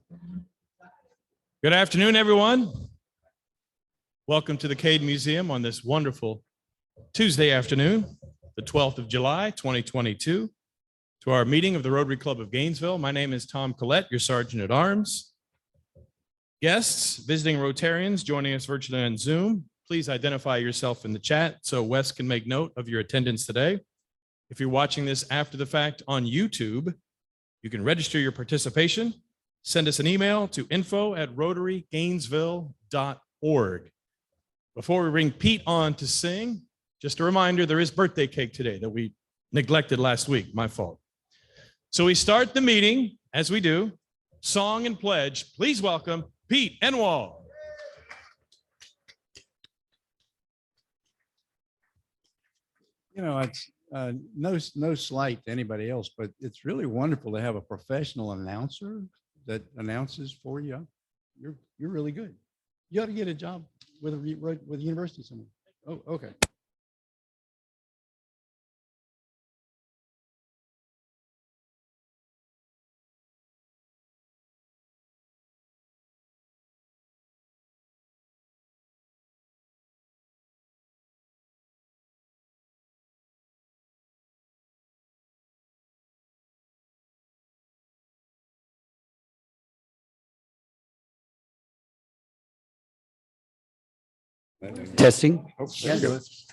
Good afternoon, everyone. Welcome to the Cade Museum on this wonderful Tuesday afternoon, the 12th of July, 2022, to our meeting of the Rotary Club of Gainesville. My name is Tom Collette, your Sergeant at Arms. Guests, visiting Rotarians joining us virtually on Zoom, please identify yourself in the chat so Wes can make note of your attendance today. If you're watching this after the fact on YouTube, you can register your participation. Send us an email to info@rotarygainesville.org. Before we bring Pete on to sing, just a reminder, there is birthday cake today that we neglected last week, my fault. So we start the meeting, as we do, song and pledge. Please welcome Pete Enwall. You know, it's no slight to anybody else, but it's really wonderful to have a professional announcer that announces for you. You're really good. You ought to get a job with a university somewhere. Oh, okay. Testing. Oh,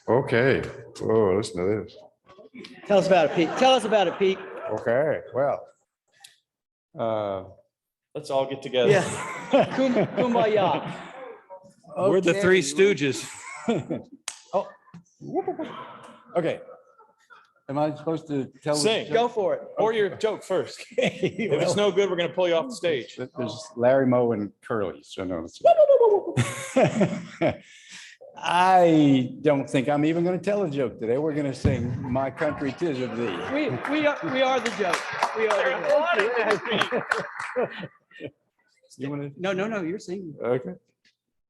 okay. Oh, listen to this. Tell us about it, Pete. Tell us about it, Pete. Okay. Well, Let's all get together. Yeah. Kumbaya. We're the Three Stooges. Oh. Okay. Am I supposed to tell? Sing. Go for it. Or your joke first. If it's no good, we're going to pull you off the stage. There's Larry, Moe, and Curly. So no. I don't think I'm even going to tell a joke today. We're going to sing "My Country 'Tis of Thee." We are the joke. We are the joke. You want to? No. You're singing. Okay.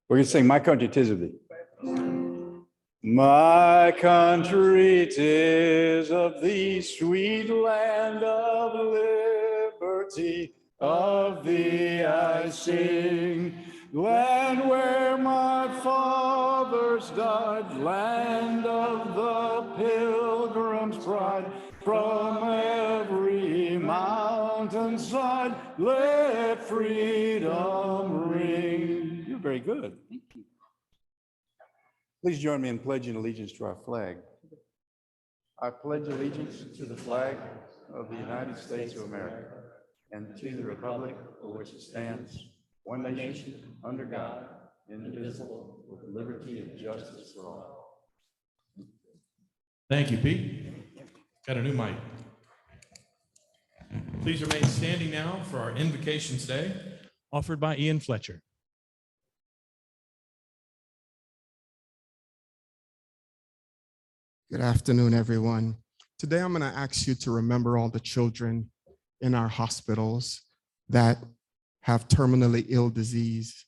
We're going to sing "My Country 'Tis of Thee." My country 'tis of thee, sweet land of liberty, of thee I sing. Land where my fathers died, land of the pilgrim's pride, from every mountainside, let freedom ring. You're very good. Please join me in pledging allegiance to our flag. I pledge allegiance to the flag of the United States of America and to the republic for which it stands, one nation, under God, indivisible, with liberty and justice for all. Thank you, Pete. Got a new mic. Please remain standing now for our invocation today, offered by Ian Fletcher. Good afternoon, everyone. Today, I'm going to ask you to remember all the children in our hospitals that have terminally ill disease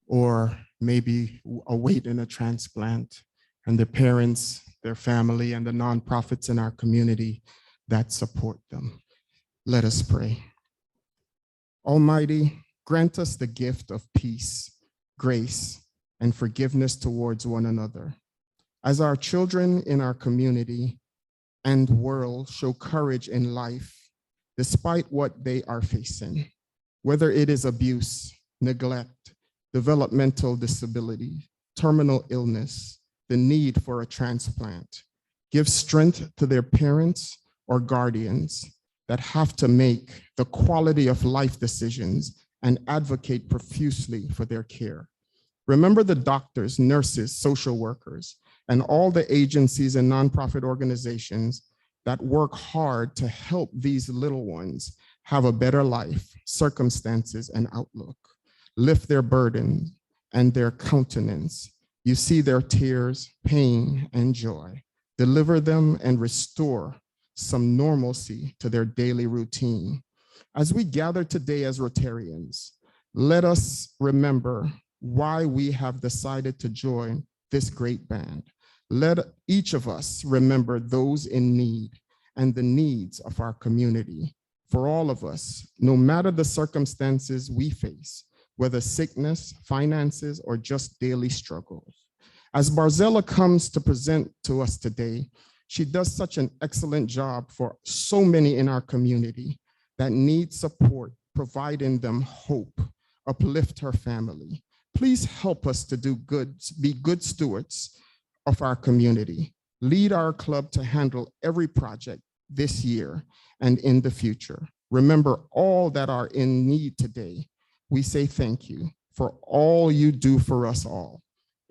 or maybe awaiting a transplant, and their parents, their family, and the nonprofits in our community that support them. Let us pray. Almighty, grant us the gift of peace, grace, and forgiveness towards one another. As our children in our community and world show courage in life, despite what they are facing, whether it is abuse, neglect, developmental disability, terminal illness, the need for a transplant, give strength to their parents or guardians that have to make the quality of life decisions and advocate profusely for their care. Remember the doctors, nurses, social workers, and all the agencies and nonprofit organizations that work hard to help these little ones have a better life, circumstances, and outlook. Lift their burden and their countenance. You see their tears, pain, and joy. Deliver them and restore some normalcy to their daily routine. As we gather today as Rotarians, let us remember why we have decided to join this great band. Let each of us remember those in need and the needs of our community. for all of us, no matter the circumstances we face, whether sickness, finances, or just daily struggles. As Barzella comes to present to us today, she does such an excellent job for so many in our community that need support, providing them hope, uplift her family. Please help us to do good, be good stewards of our community. Lead our club to handle every project this year and in the future. Remember all that are in need today. We say thank you for all you do for us all.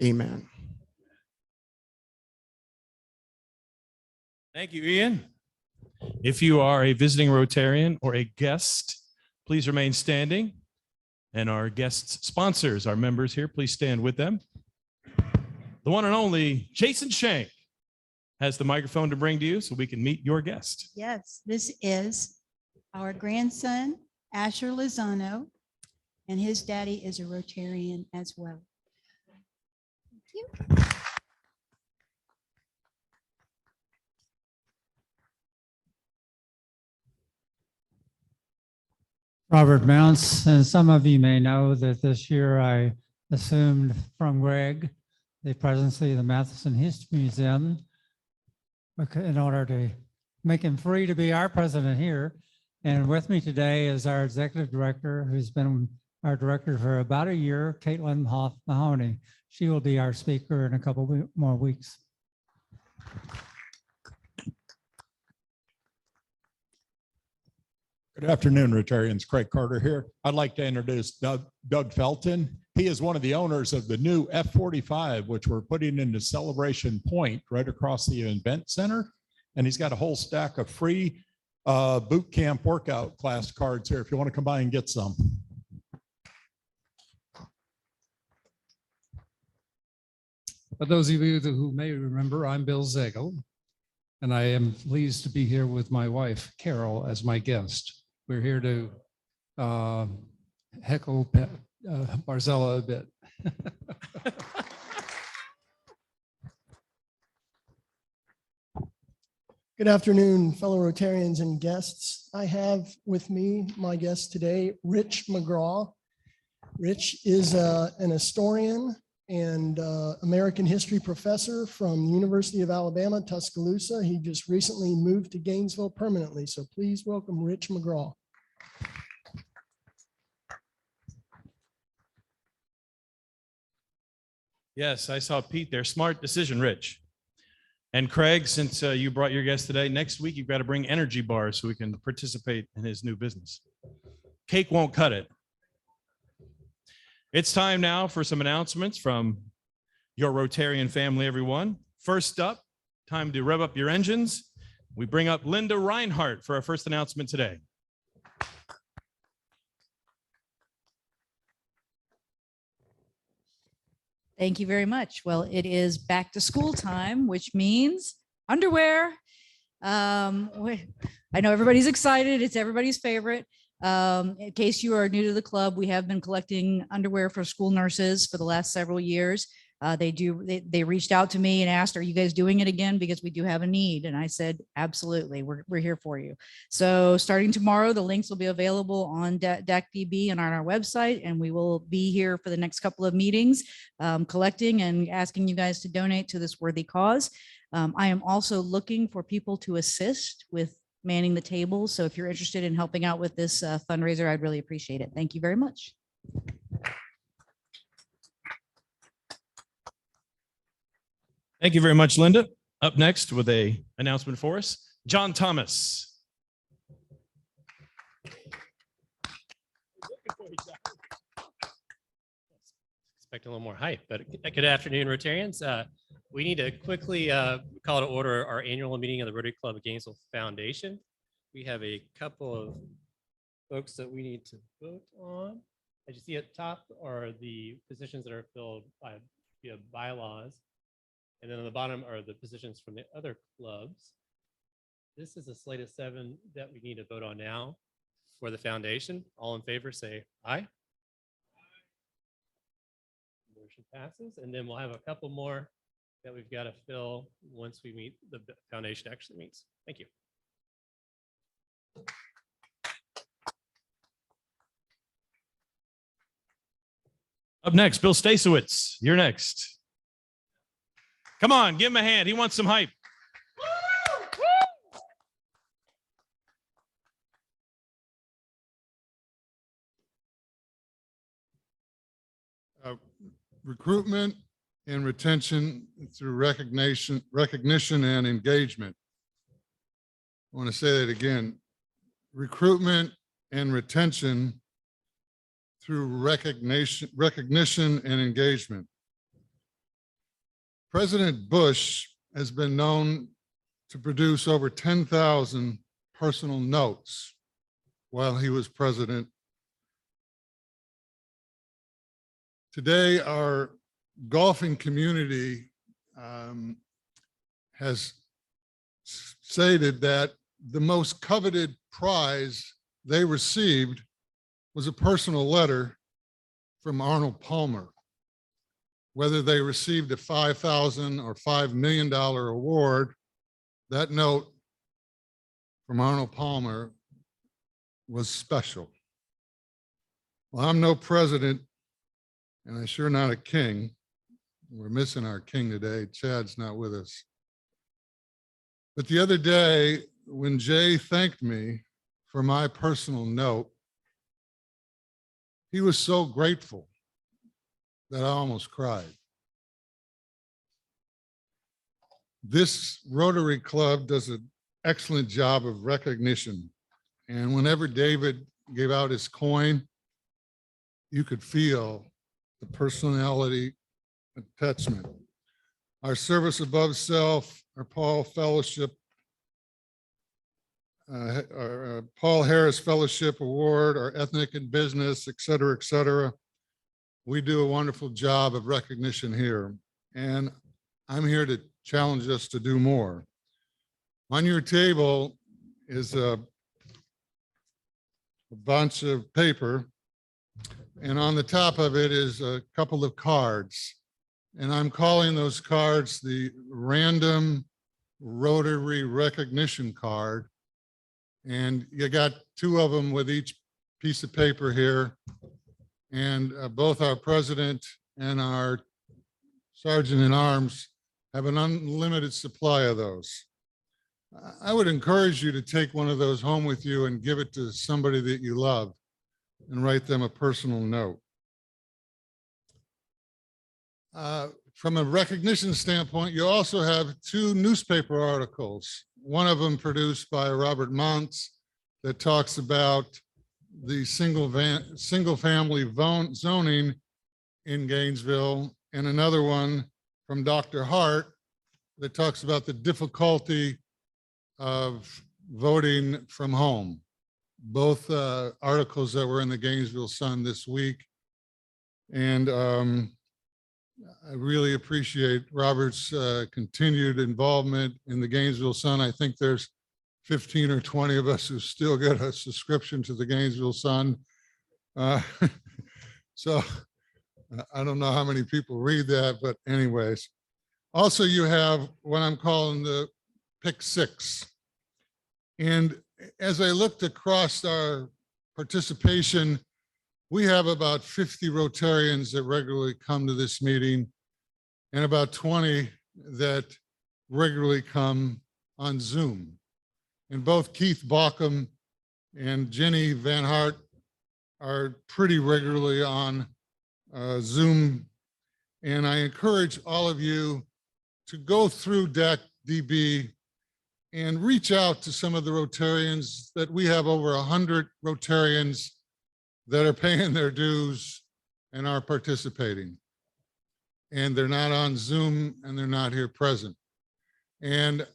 Amen. Thank you, Ian. If you are a visiting Rotarian or a guest, please remain standing. And our guest sponsors, our members here, please stand with them. The one and only Jason Shank has the microphone to bring to you so we can meet your guest. Yes, this is our grandson, Asher Lozano, and his daddy is a Rotarian as well. Thank you. Robert Mounts, and some of you may know that this year I assumed from Greg the presidency of the Matheson History Museum in order to make him free to be our president here. And with me today is our executive director, who's been our director for about a year, Caitlin Hoff Mahoney. She will be our speaker in a couple more weeks. Good afternoon, Rotarians. Craig Carter here. I'd like to introduce Doug Felton. He is one of the owners of the new F-45, which we're putting into Celebration Point right across the event center. And he's got a whole stack of free boot camp workout class cards here if you want to come by and get some. For those of you who may remember, I'm Bill Zegel, and I am pleased to be here with my wife, Carol, as my guest. We're here to heckle Barzella a bit. Good afternoon, fellow Rotarians and guests. I have with me my guest today, Rich McGraw. Rich is an historian and American history professor from the University of Alabama, Tuscaloosa. He just recently moved to Gainesville permanently, so please welcome Rich McGraw. Yes, I saw Pete there. Smart decision, Rich. And Craig, since you brought your guest today, next week you've got to bring energy bars so we can participate in his new business. Cake won't cut it. It's time now for some announcements from your Rotarian family, everyone. First up, time to rev up your engines. We bring up Linda Reinhardt for our first announcement today. Thank you very much. Well, it is back to school time, which means underwear. I know everybody's excited. It's everybody's favorite. In case you are new to the club, we have been collecting underwear for school nurses for the last several years. They reached out to me and asked, are you guys doing it again? Because we do have a need. And I said, absolutely, we're here for you. So starting tomorrow, the links will be available on DACDB and on our website. And we will be here for the next couple of meetings, collecting and asking you guys to donate to this worthy cause. I am also looking for people to assist with manning the tables. So if you're interested in helping out with this fundraiser, I'd really appreciate it. Thank you very much. Thank you very much, Linda. Up next with an announcement for us, John Thomas. Expect a little more hype, but good afternoon, Rotarians. We need to quickly call to order our annual meeting of the Rotary Club of Gainesville Foundation. We have a couple of folks that we need to vote on. As you see at the top are the positions that are filled via bylaws. And then on the bottom are the positions from the other clubs. This is a slate of 7 that we need to vote on now for the foundation. All in favor, say aye. Motion passes. And then we'll have a couple more that we've got to fill once we meet, the foundation actually meets. Thank you. Up next, Bill Stasowitz. You're next. Come on, give him a hand. He wants some hype. Recruitment and retention through recognition and engagement. I want to say that again. Recruitment and retention through recognition and engagement. President Bush has been known to produce over 10,000 personal notes while he was president. Today, our golfing community has stated that the most coveted prize they received was a personal letter from Arnold Palmer. Whether they received a $5,000 or $5 million award, that note from Arnold Palmer was special. Well, I'm no president, and I'm sure not a king. We're missing our king today. Chad's not with us. But the other day, when Jay thanked me for my personal note, he was so grateful that I almost cried. This Rotary Club does an excellent job of recognition. And whenever David gave out his coin, you could feel the personality attachment. Our service above self, our Paul Fellowship, our Paul Harris Fellowship Award, our ethnic and business, et cetera, et cetera. We do a wonderful job of recognition here. And I'm here to challenge us to do more. On your table is a bunch of paper, and on the top of it is a couple of cards. And I'm calling those cards the random Rotary recognition card. And you got two of them with each piece of paper here. And both our president and our sergeant in arms have an unlimited supply of those. I would encourage you to take one of those home with you and give it to somebody that you love and write them a personal note. From a recognition standpoint, you also have two newspaper articles, one of them produced by Robert Montz that talks about the single family zoning in Gainesville, and another one from Dr. Hart that talks about the difficulty of voting from home. Both articles that were in the Gainesville Sun this week. And I really appreciate Robert's continued involvement in the Gainesville Sun. I think there's 15 or 20 of us who still get a subscription to the Gainesville Sun. So I don't know how many people read that, but anyways. Also, you have what I'm calling the Pick Six. And as I looked across our participation, we have about 50 Rotarians that regularly come to this meeting and about 20 that regularly come on Zoom. And both Keith Bauckham and Jenny Van Hart are pretty regularly on Zoom. And I encourage all of you to go through DAC-DB and reach out to some of the Rotarians that we have over 100 Rotarians that are paying their dues and are participating. And they're not on Zoom and they're not here present. And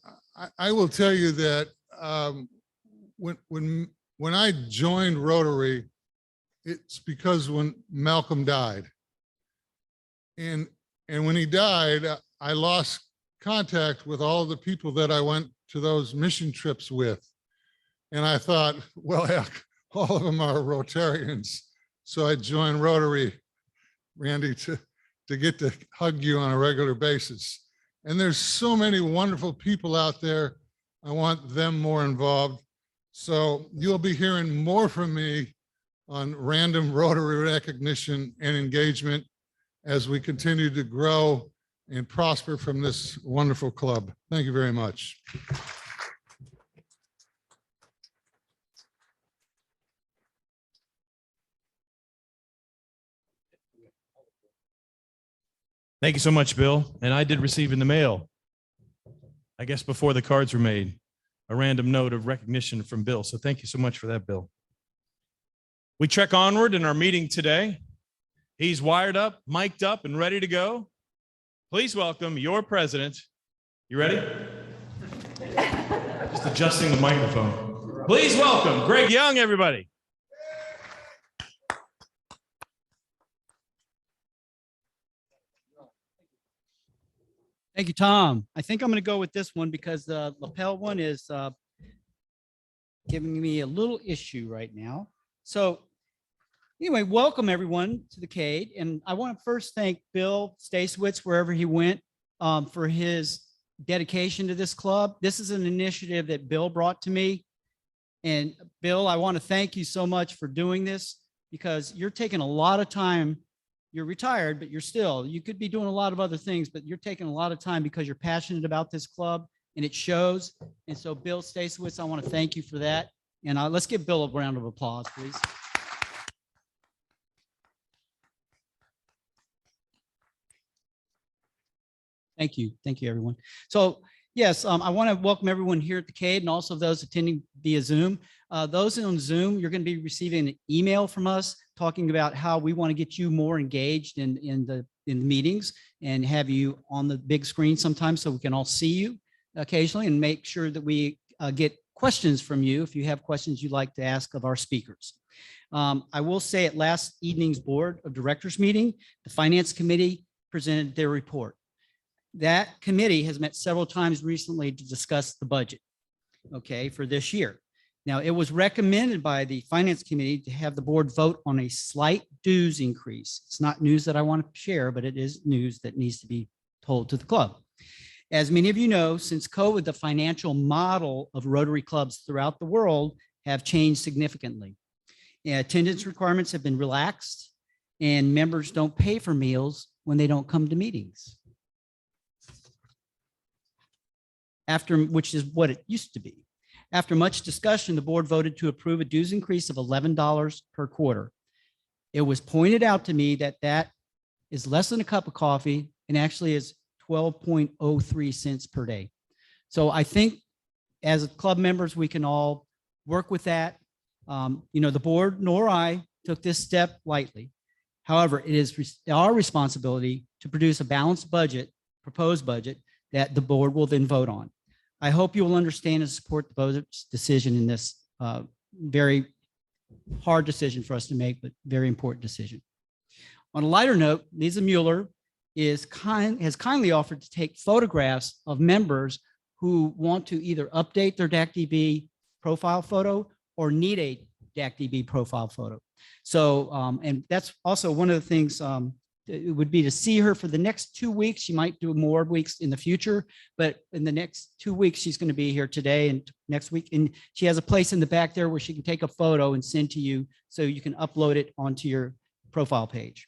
I will tell you that when I joined Rotary, it's because when Malcolm died. And when he died, I lost contact with all the people that I went to those mission trips with. And I thought, well, heck, all of them are Rotarians. So I joined Rotary, Randy, to get to hug you on a regular basis. And there's so many wonderful people out there. I want them more involved. So you'll be hearing more from me on random Rotary recognition and engagement as we continue to grow and prosper from this wonderful club. Thank you very much. Thank you so much, Bill. And I did receive in the mail, I guess before the cards were made, a random note of recognition from Bill. So thank you so much for that, Bill. We trek onward in our meeting today. He's wired up, mic'd up, and ready to go. Please welcome your president. You ready? Just adjusting the microphone. Please welcome Greg Young, everybody. Thank you, Tom. I think I'm going to go with this one because the lapel one is giving me a little issue right now. So anyway, welcome everyone to the CADE. And I want to first thank Bill Stasewitz, wherever he went, for his dedication to this club. This is an initiative that Bill brought to me. And Bill, I want to thank you so much for doing this because you're taking a lot of time. You're retired, but you could be doing a lot of other things, but you're taking a lot of time because you're passionate about this club and it shows. And so Bill Stasewitz, I want to thank you for that. And let's give Bill a round of applause, please. Thank you. Thank you, everyone. So yes, I want to welcome everyone here at the CADE and also those attending via Zoom. Those on Zoom, you're going to be receiving an email from us talking about how we want to get you more engaged in the meetings and have you on the big screen sometimes so we can all see you occasionally and make sure that we get questions from you if you have questions you'd like to ask of our speakers. I will say at last evening's Board of Directors meeting, the Finance Committee presented their report. That committee has met several times recently to discuss the budget, okay, for this year. Now, it was recommended by the Finance Committee to have the board vote on a slight dues increase. It's not news that I want to share, but it is news that needs to be told to the club. As many of you know, since COVID, the financial model of Rotary clubs throughout the world have changed significantly. Attendance requirements have been relaxed and members don't pay for meals when they don't come to meetings. Which is what it used to be. After much discussion, the board voted to approve a dues increase of $11 per quarter. It was pointed out to me that that is less than a cup of coffee and actually is 12.03 cents per day. So I think as club members, we can all work with that. The board nor I took this step lightly. However, it is our responsibility to produce a balanced budget, proposed budget, that the board will then vote on. I hope you will understand and support the board's decision in this very hard decision for us to make, but very important decision. On a lighter note, Lisa Mueller has kindly offered to take photographs of members who want to either update their DACDB profile photo or need a DACDB profile photo. So, and that's also one of the things it would be to see her for the next 2 weeks. She might do more weeks in the future, but in the next 2 weeks, she's going to be here today and next week. And she has a place in the back there where she can take a photo and send to you so you can upload it onto your profile page.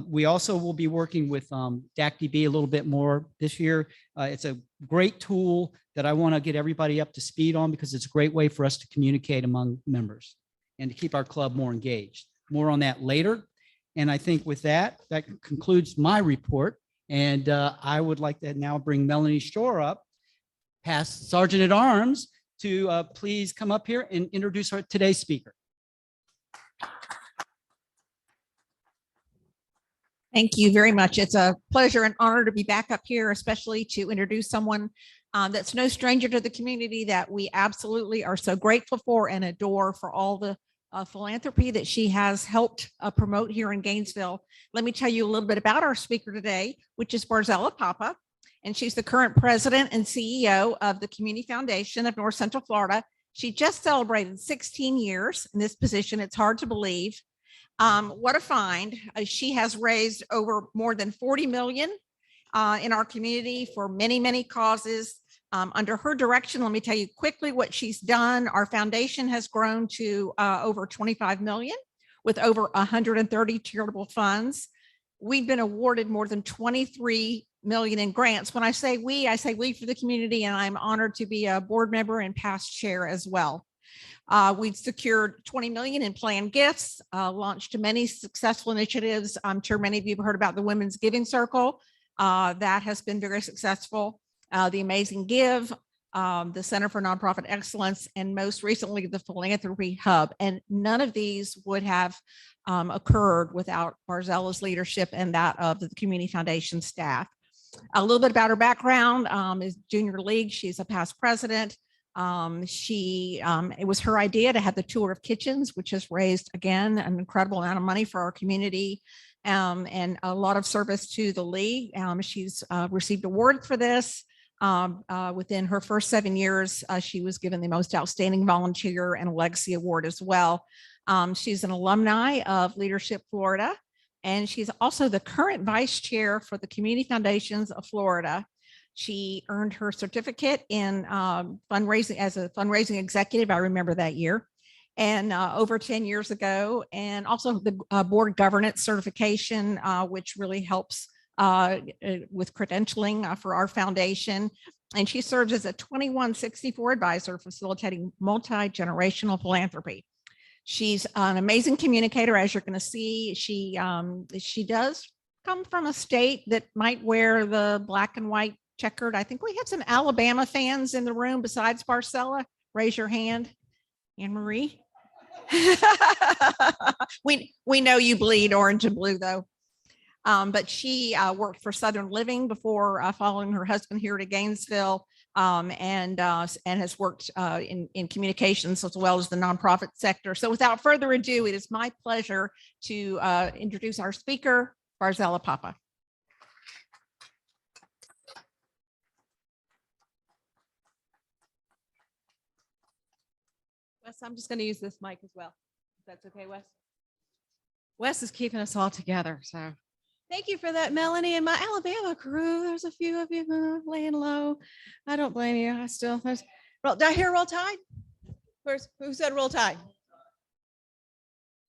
We also will be working with DACDB a little bit more this year. It's a great tool that I want to get everybody up to speed on because it's a great way for us to communicate among members and to keep our club more engaged. More on that later. And I think with that, that concludes my report. And I would like to now bring Melanie Shore up, past Sergeant at Arms, to please come up here and introduce our today's speaker. Thank you very much. It's a pleasure and honor to be back up here, especially to introduce someone that's no stranger to the community that we absolutely are so grateful for and adore for all the philanthropy that she has helped promote here in Gainesville. Let me tell you a little bit about our speaker today, which is Barzella Papa, and she's the current president and CEO of the Community Foundation of North Central Florida. She just celebrated 16 years in this position. It's hard to believe. What a find. She has raised over more than 40 million in our community for many, many causes. Under her direction, let me tell you quickly what she's done. Our foundation has grown to over 25 million with over 130 charitable funds. we've been awarded more than 23 million in grants. When I say we for the community, and I'm honored to be a board member and past chair as well. We've secured 20 million in planned gifts, launched many successful initiatives. I'm sure many of you have heard about the Women's Giving Circle. That has been very successful. The Amazing Give, the Center for Nonprofit Excellence, and most recently the Philanthropy Hub. And none of these would have occurred without Barzella's leadership and that of the Community Foundation staff. A little bit about her background is Junior League. She's a past president. It was her idea to have the tour of kitchens, which has raised, again, an incredible amount of money for our community and a lot of service to the league. She's received awards for this. Within her first 7 years, she was given the Most Outstanding Volunteer and a Legacy Award as well. She's an alumni of Leadership Florida, and she's also the current vice chair for the Community Foundations of Florida. She earned her certificate in fundraising as a fundraising executive. I remember that year, and over 10 years ago, and also the board governance certification, which really helps with credentialing for our foundation. And she serves as a 2164 advisor facilitating multi-generational philanthropy. She's an amazing communicator, as you're going to see. She does come from a state that might wear the black and white checkered. I think we have some Alabama fans in the room besides Barzella. Raise your hand, Anne Marie. We know you bleed orange and blue though. But she worked for Southern Living before following her husband here to Gainesville, and has worked in communications as well as the nonprofit sector. So without further ado, it is my pleasure to introduce our speaker, Barzella Papa. Wes, I'm just going to use this mic as well. If that's okay, Wes. Wes is keeping us all together, so. Thank you for that, Melanie, and my Alabama crew. There's a few of you laying low. I don't blame you. Did I hear Roll Tide? Who said Roll Tide?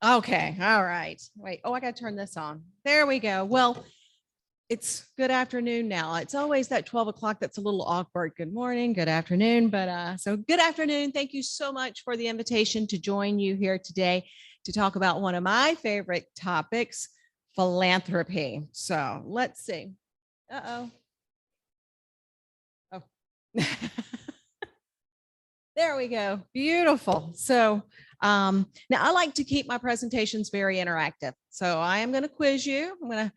Okay, all right. Wait, I got to turn this on. There we go. Well, it's good afternoon now. It's always that 12 o'clock that's a little awkward. Good morning, good afternoon. But so good afternoon. Thank you so much for the invitation to join you here today to talk about one of my favorite topics, philanthropy. So let's see. Oh. There we go. Beautiful. So now I like to keep my presentations very interactive. So I am going to quiz you. I'm going to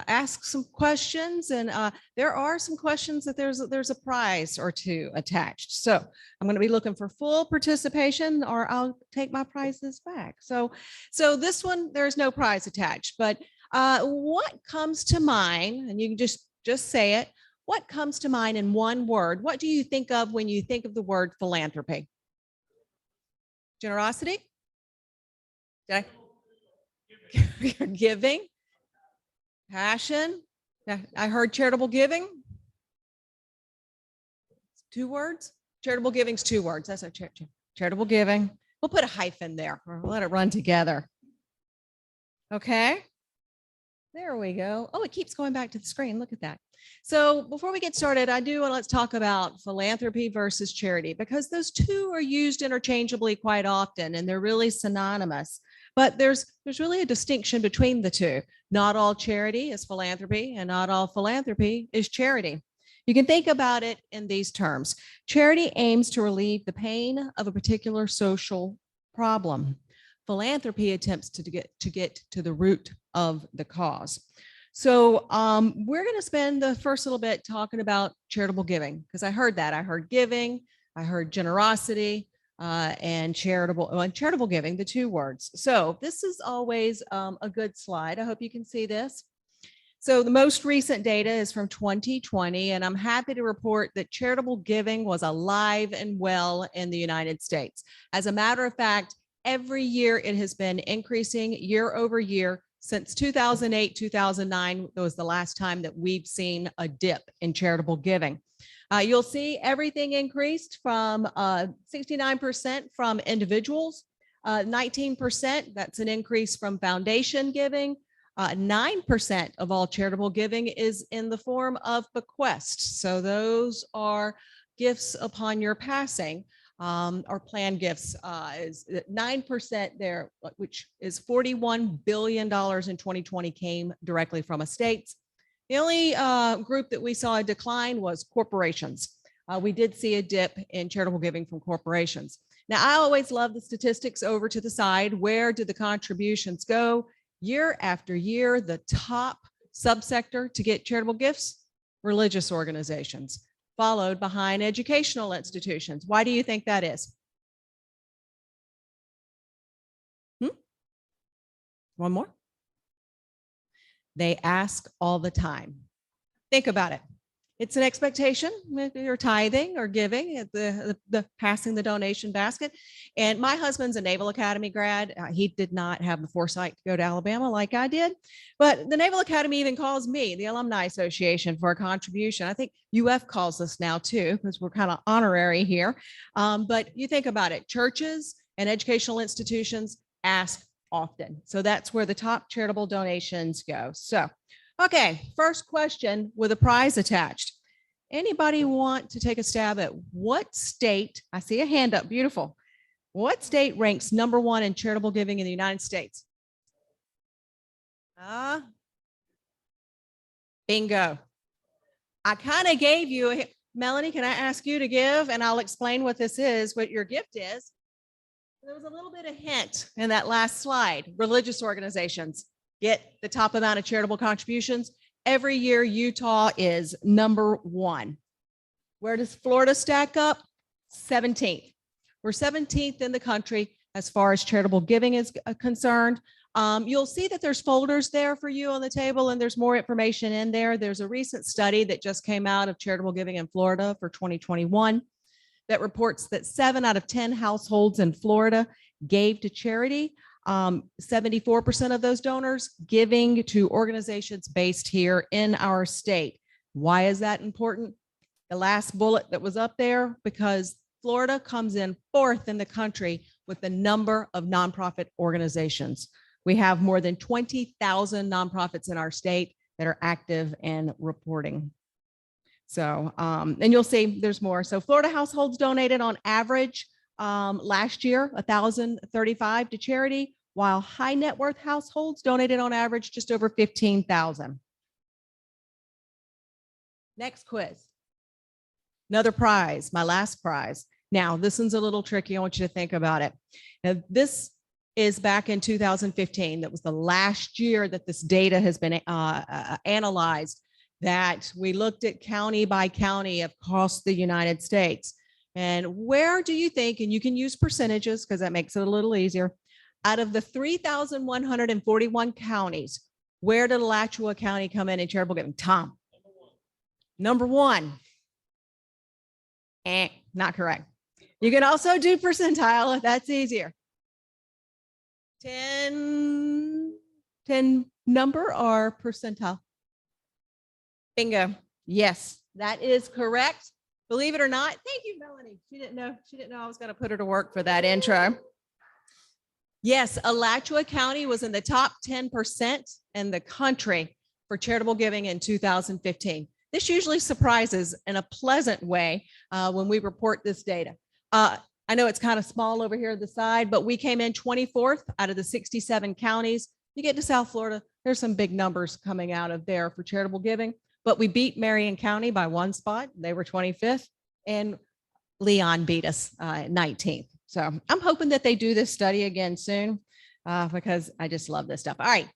ask some questions, and there are some questions that there's a prize or two attached. So I'm going to be looking for full participation, or I'll take my prizes back. So this one, there's no prize attached, but what comes to mind, and you can just say it, what comes to mind in one word? What do you think of when you think of the word philanthropy? Generosity? Giving? Passion. I heard charitable giving. 2 words. Charitable giving is 2 words. That's a charitable giving. We'll put a hyphen there. Or let it run together. Okay. There we go. Oh, it keeps going back to the screen. Look at that. So before we get started, let's talk about philanthropy versus charity, because those two are used interchangeably quite often, and they're really synonymous. But there's really a distinction between the two. Not all charity is philanthropy, and not all philanthropy is charity. You can think about it in these terms. Charity aims to relieve the pain of a particular social problem. Philanthropy attempts to get to the root of the cause. So we're going to spend the first little bit talking about charitable giving, because I heard that. I heard giving, I heard generosity, and charitable giving, the 2 words. So this is always a good slide. I hope you can see this. So the most recent data is from 2020, and I'm happy to report that charitable giving was alive and well in the United States. As a matter of fact, every year it has been increasing year over year. Since 2008, 2009 was the last time that we've seen a dip in charitable giving. You'll see everything increased from 69% from individuals, 19%, that's an increase from foundation giving, 9% of all charitable giving is in the form of bequests. So those are gifts upon your passing, or planned gifts, is 9% there, which is $41 billion in 2020 came directly from estates. The only group that we saw a decline was corporations. We did see a dip in charitable giving from corporations. Now, I always love the statistics over to the side. Where did the contributions go? Year after year, the top subsector to get charitable gifts, religious organizations, followed behind educational institutions. Why do you think that is? One more. They ask all the time. Think about it. It's an expectation if you're tithing or giving at the passing the donation basket. And my husband's a Naval Academy grad. He did not have the foresight to go to Alabama like I did, but the Naval Academy even calls me, the Alumni Association, for a contribution. I think UF calls us now too, because we're kind of honorary here. But you think about it, churches and educational institutions ask often. So that's where the top charitable donations go. So, okay, first question with a prize attached. Anybody want to take a stab at what state? I see a hand up, beautiful. What state ranks #1 in charitable giving in the United States? Bingo. I kind of gave you, Melanie, can I ask you to give? And I'll explain what this is, what your gift is. There was a little bit of hint in that last slide. Religious organizations get the top amount of charitable contributions. Every year, Utah is #1. Where does Florida stack up? 17th. We're 17th in the country as far as charitable giving is concerned. You'll see that there's folders there for you on the table, and there's more information in there. There's a recent study that just came out of charitable giving in Florida for 2021 that reports that 7 out of 10 households in Florida gave to charity. 74% of those donors giving to organizations based here in our state. Why is that important? The last bullet that was up there, because Florida comes in 4th in the country with the number of nonprofit organizations. We have more than 20,000 nonprofits in our state that are active and reporting. So, and you'll see there's more. So Florida households donated on average last year, 1,035 to charity, while high net worth households donated on average just over 15,000. Next quiz. Another prize, my last prize. Now, this one's a little tricky. I want you to think about it. Now, this is back in 2015. That was the last year that this data has been analyzed, that we looked at county by county across the United States. And where do you think, and you can use percentages because that makes it a little easier, out of the 3,141 counties, where did Alachua County come in charitable giving? Tom. #1. Not correct. You can also do percentile if that's easier. 10 number or percentile? Bingo. Yes, that is correct. Believe it or not. Thank you, Melanie. She didn't know I was going to put her to work for that intro. Yes, Alachua County was in the top 10% in the country for charitable giving in 2015. This usually surprises in a pleasant way when we report this data. I know it's kind of small over here at the side, but we came in 24th out of the 67 counties. You get to South Florida, there's some big numbers coming out of there for charitable giving, but we beat Marion County by 1 spot. They were 25th, and Leon beat us 19th. So I'm hoping that they do this study again soon because I just love this stuff. All right,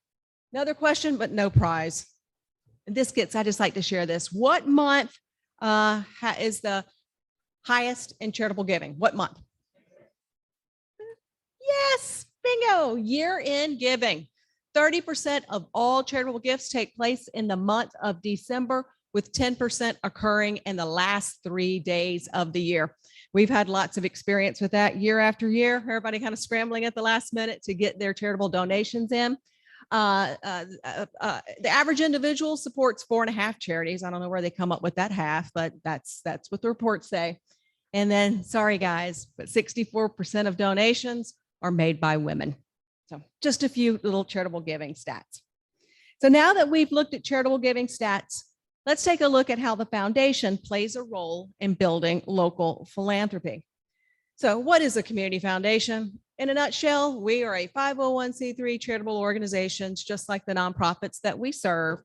another question, but no prize. I just like to share this. What month is the highest in charitable giving? What month? Yes, bingo, year-end giving. 30% of all charitable gifts take place in the month of December, with 10% occurring in the last 3 days of the year. We've had lots of experience with that year after year. Everybody kind of scrambling at the last minute to get their charitable donations in. The average individual supports 4.5 charities. I don't know where they come up with that half, but that's what the reports say. And then, sorry guys, but 64% of donations are made by women. So just a few little charitable giving stats. So now that we've looked at charitable giving stats, let's take a look at how the foundation plays a role in building local philanthropy. So what is a community foundation? In a nutshell, we are a 501c3 charitable organizations, just like the nonprofits that we serve.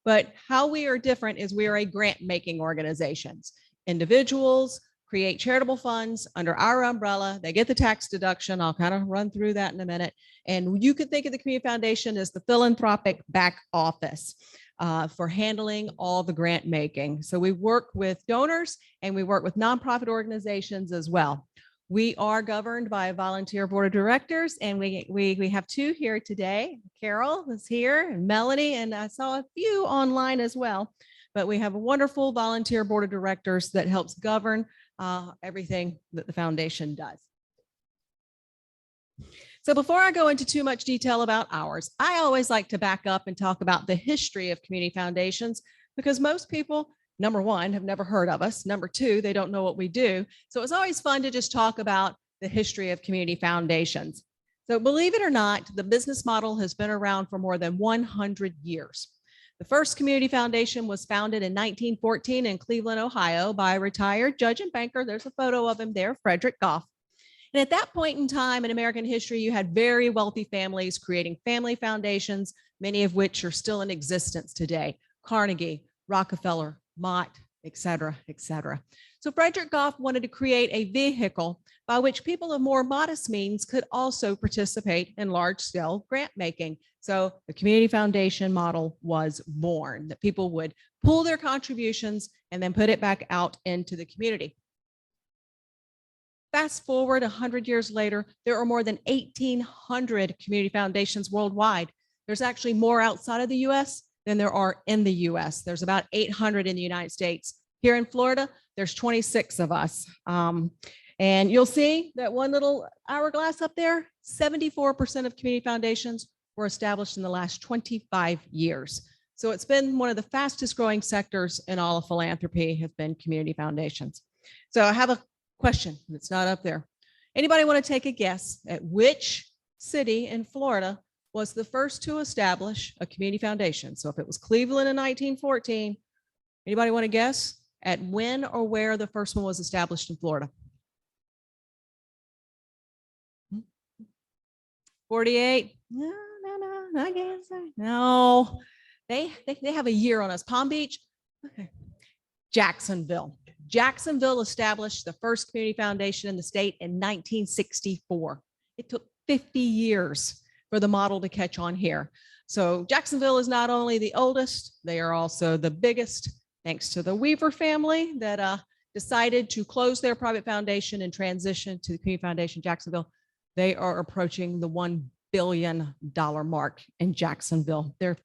But how we are different is we are a grant-making organizations. Individuals create charitable funds under our umbrella. They get the tax deduction. I'll kind of run through that in a minute. And you could think of the community foundation as the philanthropic back office for handling all the grant making. So we work with donors and we work with nonprofit organizations as well. We are governed by a volunteer board of directors, and we have two here today. Carol is here, and Melanie, and I saw a few online as well. But we have a wonderful volunteer board of directors that helps govern everything that the foundation does. So before I go into too much detail about ours, I always like to back up and talk about the history of community foundations, because most people, number one, have never heard of us. Number two, they don't know what we do. So it's always fun to just talk about the history of community foundations. So believe it or not, the business model has been around for more than 100 years. The first community foundation was founded in 1914 in Cleveland, Ohio by a retired judge and banker. There's a photo of him there, Frederick Goff. And at that point in time in American history, you had very wealthy families creating family foundations, many of which are still in existence today. Carnegie, Rockefeller, Mott, et cetera, et cetera. So Frederick Goff wanted to create a vehicle by which people of more modest means could also participate in large-scale grant making. So the community foundation model was born, that people would pool their contributions and then put it back out into the community. Fast forward 100 years later, there are more than 1,800 community foundations worldwide. There's actually more outside of the US than there are in the US. There's about 800 in the United States. Here in Florida, there's 26 of us. And you'll see that one little hourglass up there, 74% of community foundations were established in the last 25 years. So it's been one of the fastest growing sectors in all of philanthropy has been community foundations. So I have a question that's not up there. Anybody want to take a guess at which city in Florida was the first to establish a community foundation? So if it was Cleveland in 1914, anybody want to guess at when or where the first one was established in Florida? 48? No, I guess. No, they have a year on us. Palm Beach? Okay. Jacksonville. Jacksonville established the first community foundation in the state in 1964. It took 50 years for the model to catch on here. So Jacksonville is not only the oldest, they are also the biggest, thanks to the Weaver family that decided to close their private foundation and transition to the Community Foundation Jacksonville. They are approaching the $1 billion mark in Jacksonville. They're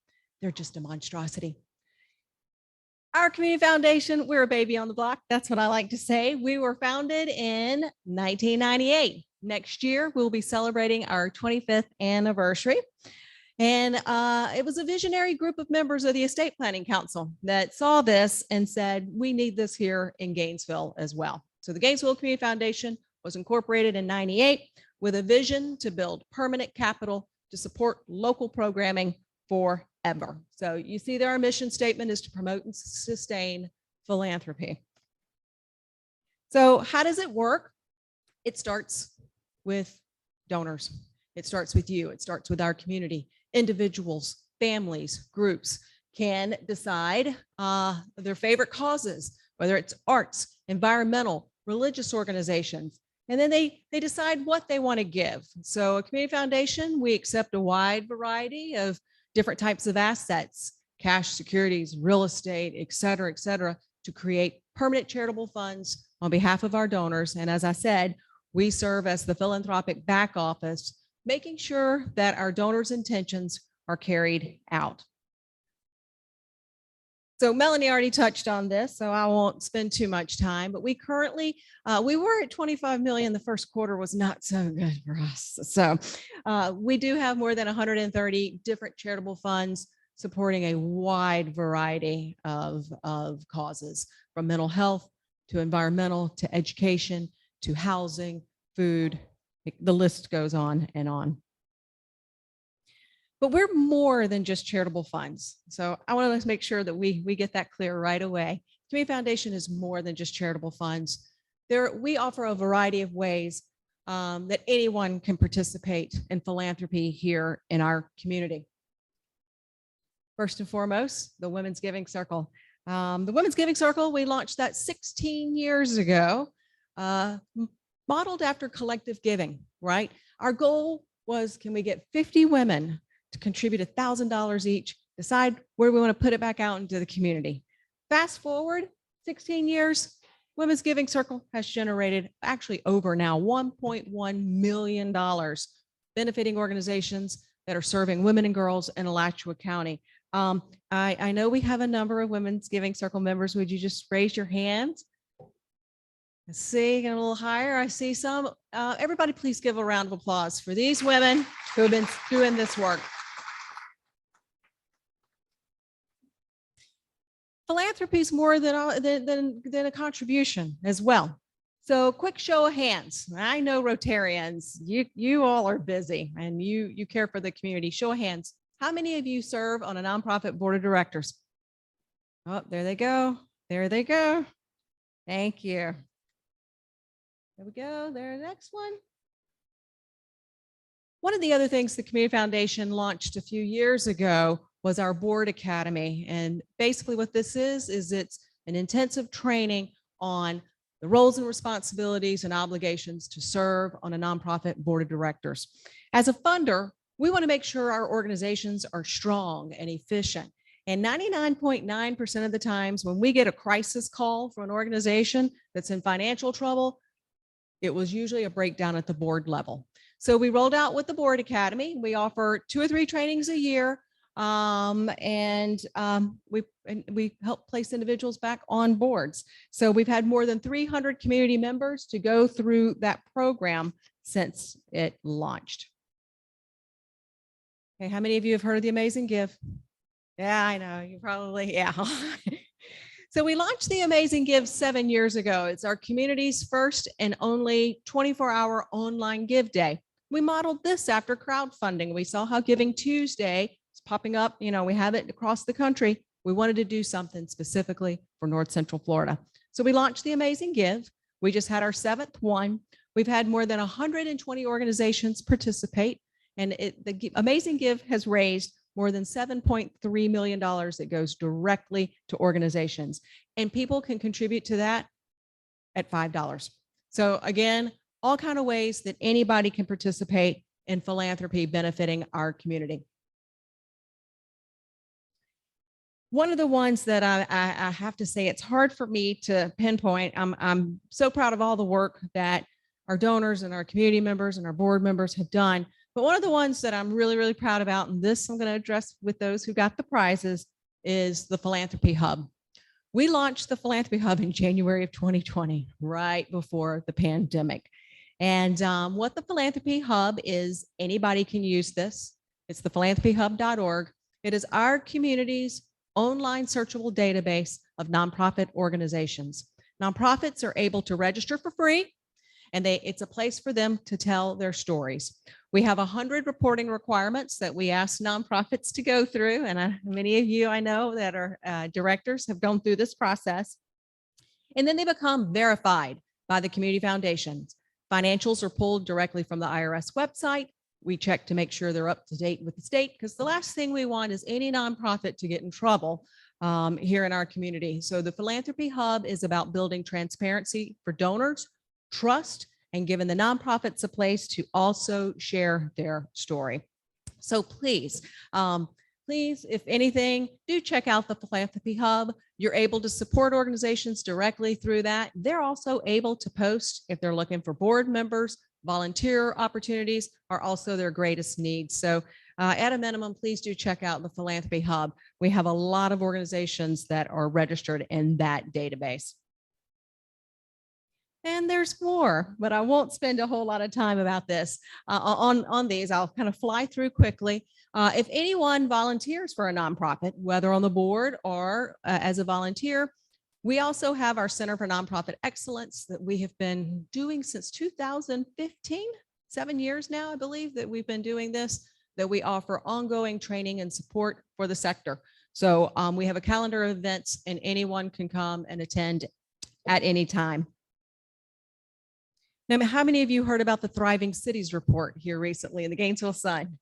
just a monstrosity. Our community foundation, we're a baby on the block. That's what I like to say. We were founded in 1998. Next year, we'll be celebrating our 25th anniversary. And it was a visionary group of members of the Estate Planning Council that saw this and said, we need this here in Gainesville as well. So the Gainesville Community Foundation was incorporated in 98 with a vision to build permanent capital to support local programming forever. So you see there, our mission statement is to promote and sustain philanthropy. So how does it work? It starts with donors. It starts with you. It starts with our community. Individuals, families, groups can decide their favorite causes, whether it's arts, environmental, religious organizations. And then they decide what they want to give. So a community foundation, we accept a wide variety of different types of assets, cash, securities, real estate, et cetera, to create permanent charitable funds on behalf of our donors. And as I said, we serve as the philanthropic back office, making sure that our donors' intentions are carried out. So Melanie already touched on this, so I won't spend too much time, but we currently, we were at 25 million. The first quarter was not so good for us. So we do have more than 130 different charitable funds supporting a wide variety of causes, from mental health to environmental to education to housing, food, the list goes on and on. But we're more than just charitable funds. So I want to make sure that we get that clear right away. Community Foundation is more than just charitable funds. We offer a variety of ways that anyone can participate in philanthropy here in our community. First and foremost, the Women's Giving Circle. The Women's Giving Circle, we launched that 16 years ago, modeled after collective giving, right? Our goal was, can we get 50 women to contribute $1,000 each, decide where we want to put it back out into the community. Fast forward 16 years, Women's Giving Circle has generated actually over now $1.1 million benefiting organizations that are serving women and girls in Alachua County. I know we have a number of Women's Giving Circle members. Would you just raise your hands? Let's see, get a little higher. I see some. Everybody, please give a round of applause for these women who have been doing this work. Philanthropy is more than a contribution as well. So quick show of hands. I know Rotarians, you all are busy and you care for the community. Show of hands. How many of you serve on a nonprofit board of directors? Oh, there they go. There they go. Thank you. There we go. There, next one. One of the other things the Community Foundation launched a few years ago was our Board Academy. And basically what this is it's an intensive training on the roles and responsibilities and obligations to serve on a nonprofit board of directors. As a funder, we want to make sure our organizations are strong and efficient. And 99.9% of the times when we get a crisis call from an organization that's in financial trouble, it was usually a breakdown at the board level. So we rolled out with the Board Academy. We offer 2 or 3 trainings a year. We help place individuals back on boards. So we've had more than 300 community members to go through that program since it launched. Okay, how many of you have heard of the Amazing Give? Yeah, I know, you probably, yeah. So we launched the Amazing Give 7 years ago. It's our community's first and only 24-hour online give day. We modeled this after crowdfunding. We saw how Giving Tuesday is popping up. You know, we have it across the country. We wanted to do something specifically for North Central Florida. So we launched the Amazing Give. We just had our 7th one. We've had more than 120 organizations participate. And the Amazing Give has raised more than $7.3 million that goes directly to organizations. And people can contribute to that at $5. So again, all kinds of ways that anybody can participate in philanthropy benefiting our community. One of the ones that I have to say, it's hard for me to pinpoint. I'm so proud of all the work that our donors and our community members and our board members have done. But one of the ones that I'm really, really proud about, and this I'm going to address with those who got the prizes, is the Philanthropy Hub. We launched the Philanthropy Hub in January of 2020, right before the pandemic. And what the Philanthropy Hub is, anybody can use this. It's the philanthropyhub.org. It is our community's online searchable database of nonprofit organizations. Nonprofits are able to register for free, and it's a place for them to tell their stories. We have 100 reporting requirements that we ask nonprofits to go through, and many of you I know that are directors have gone through this process. And then they become verified by the Community Foundations. Financials are pulled directly from the IRS website. We check to make sure they're up to date with the state, because the last thing we want is any nonprofit to get in trouble here in our community. So the Philanthropy Hub is about building transparency for donors, trust, and giving the nonprofits a place to also share their story. So please, if anything, do check out the Philanthropy Hub. You're able to support organizations directly through that. They're also able to post if they're looking for board members. Volunteer opportunities are also their greatest needs. So at a minimum, please do check out the Philanthropy Hub. We have a lot of organizations that are registered in that database. And there's more, but I won't spend a whole lot of time about this on these. I'll kind of fly through quickly. If anyone volunteers for a nonprofit, whether on the board or as a volunteer, we also have our Center for Nonprofit Excellence that we have been doing since 2015, 7 years now, I believe that we've been doing this. that we offer ongoing training and support for the sector. So we have a calendar of events and anyone can come and attend at any time. Now, how many of you heard about the Thriving Cities report here recently in the Gainesville Sun?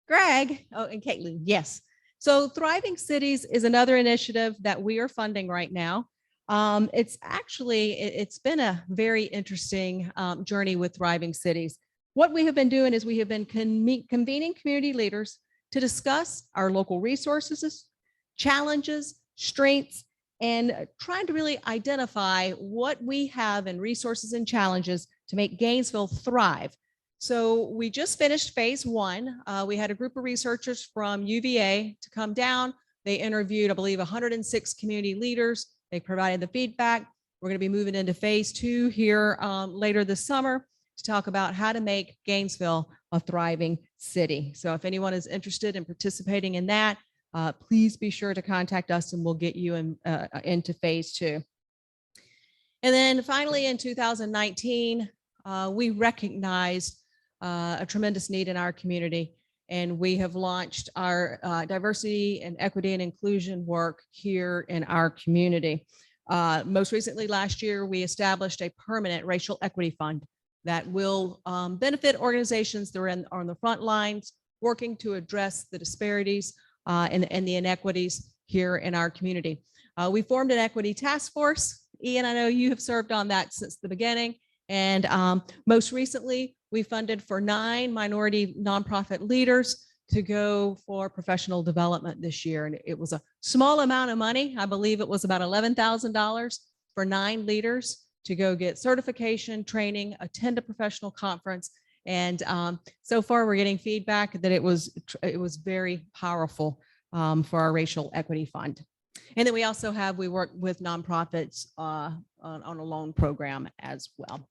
Greg, oh, and Caitlin, yes. So Thriving Cities is another initiative that we are funding right now. It's been a very interesting journey with Thriving Cities. What we have been doing is we have been convening community leaders to discuss our local resources, challenges, strengths, and trying to really identify what we have in resources and challenges to make Gainesville thrive. So we just finished phase one. We had a group of researchers from UVA to come down. They interviewed, I believe, 106 community leaders. They provided the feedback. We're going to be moving into phase two here later this summer to talk about how to make Gainesville a thriving city. So if anyone is interested in participating in that, please be sure to contact us and we'll get you into phase two. And then finally in 2019, we recognized a tremendous need in our community, and we have launched our diversity and equity and inclusion work here in our community. Most recently last year, we established a permanent racial equity fund that will benefit organizations that are on the front lines, working to address the disparities and the inequities here in our community. We formed an equity task force. Ian, I know you have served on that since the beginning. And most recently, we funded for 9 minority nonprofit leaders to go for professional development this year. And it was a small amount of money. I believe it was about $11,000 for 9 leaders to go get certification, training, attend a professional conference. And so far we're getting feedback that it was very powerful for our racial equity fund. And then we also we work with nonprofits on a loan program as well.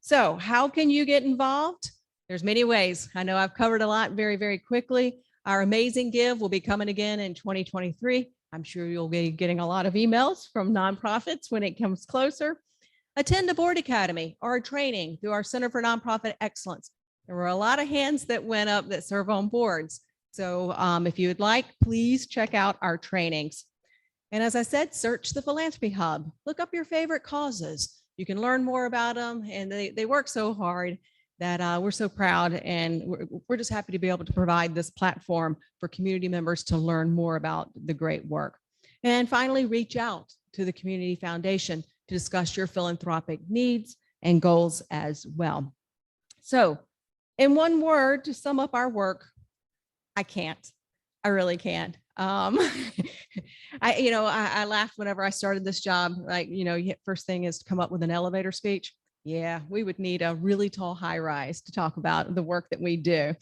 So how can you get involved? There's many ways. I know I've covered a lot very, very quickly. Our Amazing Give will be coming again in 2023. I'm sure you'll be getting a lot of emails from nonprofits when it comes closer. Attend a board academy or a training through our Center for Nonprofit Excellence. There were a lot of hands that went up that serve on boards. So if you would like, please check out our trainings. And as I said, search the Philanthropy Hub. Look up your favorite causes. You can learn more about them, and they work so hard that we're so proud, and we're just happy to be able to provide this platform for community members to learn more about the great work. And finally, reach out to the Community Foundation to discuss your philanthropic needs and goals as well. So in one word, to sum up our work, I can't. I really can't. I laughed whenever I started this job. Like, first thing is to come up with an elevator speech. Yeah, we would need a really tall high rise to talk about the work that we do.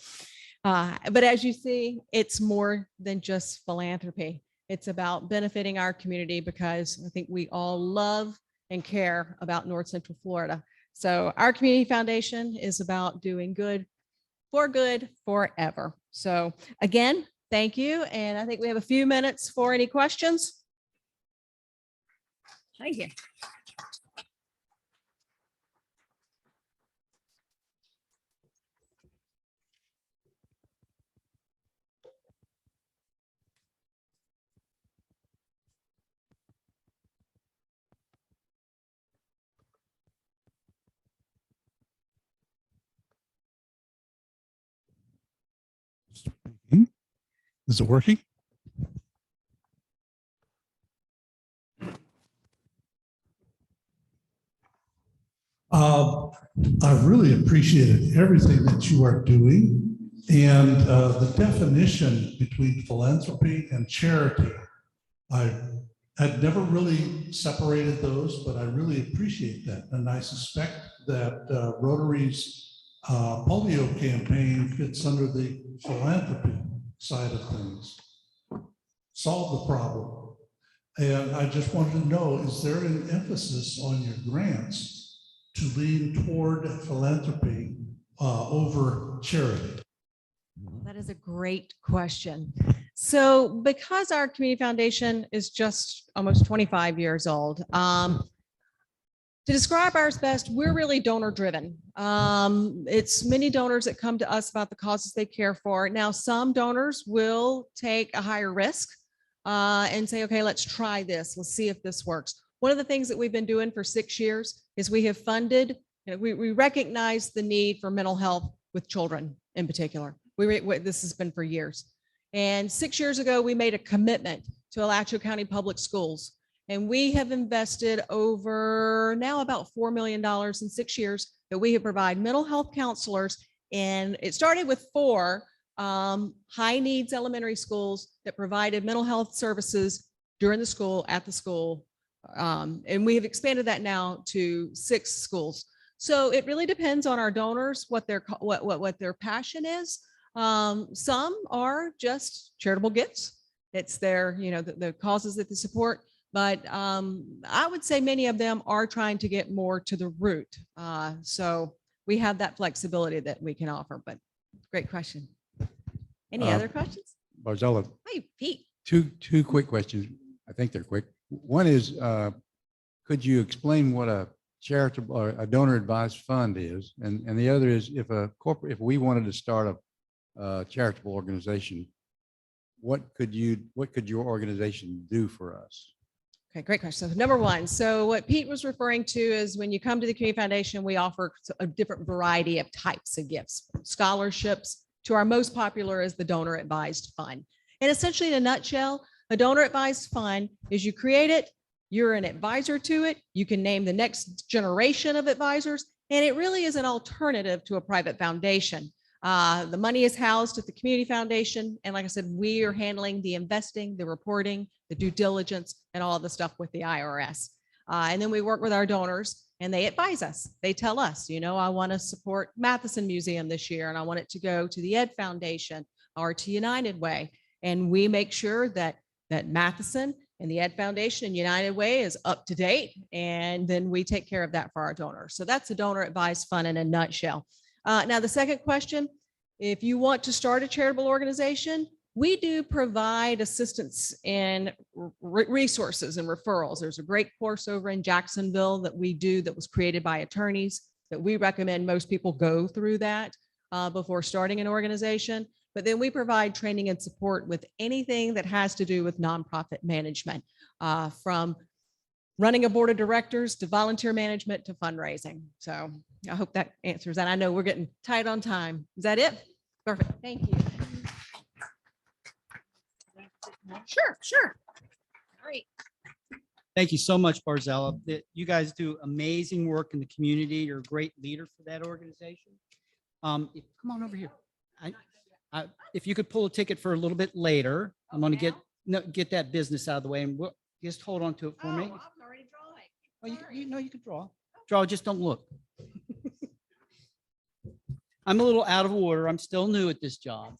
But as you see, it's more than just philanthropy. It's about benefiting our community because I think we all love and care about North Central Florida. So our community foundation is about doing good forever. So again, thank you. And I think we have a few minutes for any questions. Thank you. Is it working? I really appreciated everything that you are doing, and the definition between philanthropy and charity. I had never really separated those, but I really appreciate that. And I suspect that Rotary's polio campaign fits under the philanthropy side of things. Solve the problem. And I just wanted to know, is there an emphasis on your grants to lean toward philanthropy over charity? That is a great question. So because our community foundation is just almost 25 years old, To describe ours best, we're really donor driven. It's many donors that come to us about the causes they care for. Now, some donors will take a higher risk and say, okay, let's try this. Let's see if this works. One of the things that we've been doing for 6 years is we have funded, we recognize the need for mental health with children in particular. This has been for years. And 6 years ago, we made a commitment to Alachua County Public Schools. And we have invested over now about $4 million in 6 years that we have provided mental health counselors. And it started with 4 high needs elementary schools that provided mental health services during the school, at the school. And we have expanded that now to 6 schools. So it really depends on our donors, what their passion is. Some are just charitable gifts. It's their, the causes that they support. But I would say many of them are trying to get more to the root. So we have that flexibility that we can offer, but great question. Any other questions? Barzella, Hey, Pete. two quick questions. I think they're quick. One is, could you explain what a charitable or a donor advised fund is? And the other is, if we wanted to start a charitable organization, what could your organization do for us? Okay, great question. So number one, so what Pete was referring to is when you come to the Community Foundation, we offer a different variety of types of gifts, scholarships, to our most popular is the donor advised fund. And essentially in a nutshell, a donor advised fund is you create it, you're an advisor to it, you can name the next generation of advisors, and it really is an alternative to a private foundation. The money is housed at the Community Foundation. And like I said, we are handling the investing, the reporting, the due diligence, and all of the stuff with the IRS. And then we work with our donors and they advise us. They tell us, I want to support Matheson Museum this year and I want it to go to the Ed Foundation or to United Way. And we make sure that Matheson and the Ed Foundation and United Way is up to date. And then we take care of that for our donors. So that's a donor advised fund in a nutshell. Now, the second question, if you want to start a charitable organization, we do provide assistance and resources and referrals. There's a great course over in Jacksonville that we do that was created by attorneys that we recommend most people go through that before starting an organization. But then we provide training and support with anything that has to do with nonprofit management, from running a board of directors to volunteer management to fundraising. So I hope that answers that. I know we're getting tight on time. Is that it? Perfect. Thank you. Sure. Great. Thank you so much, Barzella. You guys do amazing work in the community. You're a great leader for that organization. Come on over here. If you could pull a ticket for a little bit later, I'm going to get that business out of the way, and we'll just hold on to it for me. I'm already drawing. Well, you can draw. Draw, just don't look. I'm a little out of order. I'm still new at this job,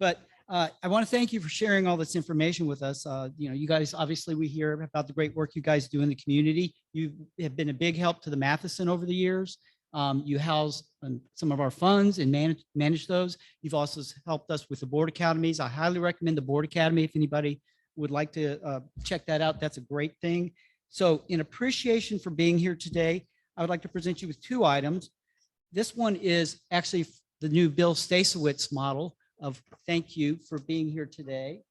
but I want to thank you for sharing all this information with us. You guys, obviously we hear about the great work you guys do in the community. You have been a big help to the Matheson over the years. You house some of our funds and manage those. You've also helped us with the board academies. I highly recommend the board academy. If anybody would like to check that out, that's a great thing. So in appreciation for being here today, I would like to present you with 2 items. This one is actually the new Bill Stasowitz model of thank you for being here today.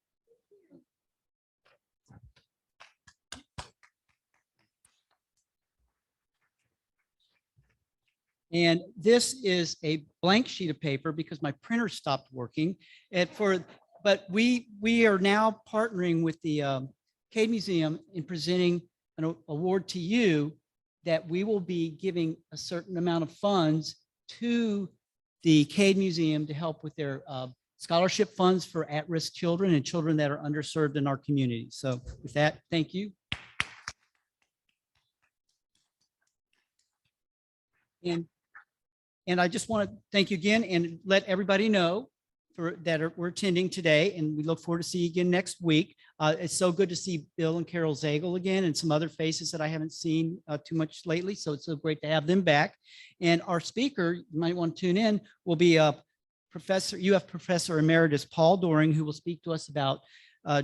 And this is a blank sheet of paper because my printer stopped working. But we are now partnering with the Cade Museum in presenting an award to you that we will be giving a certain amount of funds to the Cade Museum to help with their scholarship funds for at-risk children and children that are underserved in our community. So with that, thank you. And I just want to thank you again and let everybody know we're attending today, and we look forward to see you again next week. It's so good to see Bill and Carol Zagel again and some other faces that I haven't seen too much lately. So it's so great to have them back. And our speaker, you might want to tune in, will be Professor Emeritus Paul Doring, who will speak to us about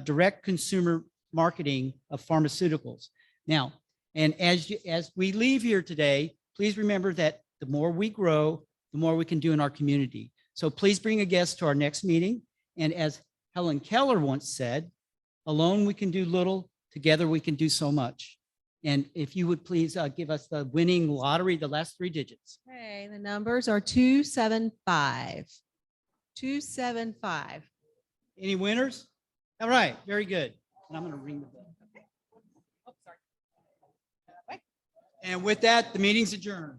direct consumer marketing of pharmaceuticals. Now, And as we leave here today, please remember that the more we grow, the more we can do in our community. So please bring a guest to our next meeting. And as Helen Keller once said, alone we can do little, together we can do so much. And if you would please give us the winning lottery, the last 3 digits. Okay, the numbers are 275. 275. Any winners? All right, very good. And I'm going to ring the bell. Oh, sorry. And with that, the meeting's adjourned.